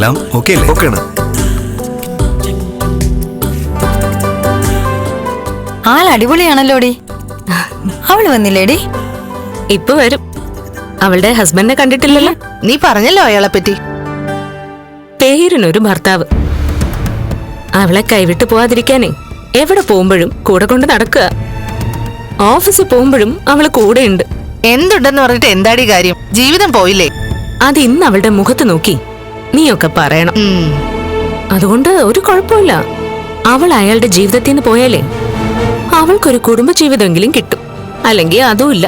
എല്ലാം ഓക്കെ അല്ലേ? ഓക്കെയാണ്. ആൾ അടിപൊളിയാണല്ലോടി. അവള് വന്നില്ലേടി? ഇപ്പൊ വരും. അവളുടെ ഹസ്ബൻഡിനെ കണ്ടിട്ടില്ലല്ലോ. നീ പറഞ്ഞല്ലോ അയാളെ പറ്റി. പേരിനൊരു ഭർത്താവ്. അവളെ കൈവിട്ട് പോവാതിരിക്കാനേ എവിടെ പോകുമ്പോഴും കൂടെ കൊണ്ട് നടക്കുക. ഓഫീസിൽ പോകുമ്പോഴും അവള് കൂടെയുണ്ട്. എന്തുണ്ടെന്ന് പറഞ്ഞിട്ട് എന്താടി കാര്യം? ജീവിതം പോയില്ലേ? അത് ഇന്ന് അവളുടെ മുഖത്ത് നോക്കി നീയൊക്കെ പറയണം. അതുകൊണ്ട് ഒരു കുഴപ്പമില്ല. അവൾ അയാളുടെ ജീവിതത്തിൽ നിന്ന് പോയാലേ അവൾക്കൊരു കുടുംബജീവിതമെങ്കിലും കിട്ടും. അല്ലെങ്കിൽ അതുമില്ല.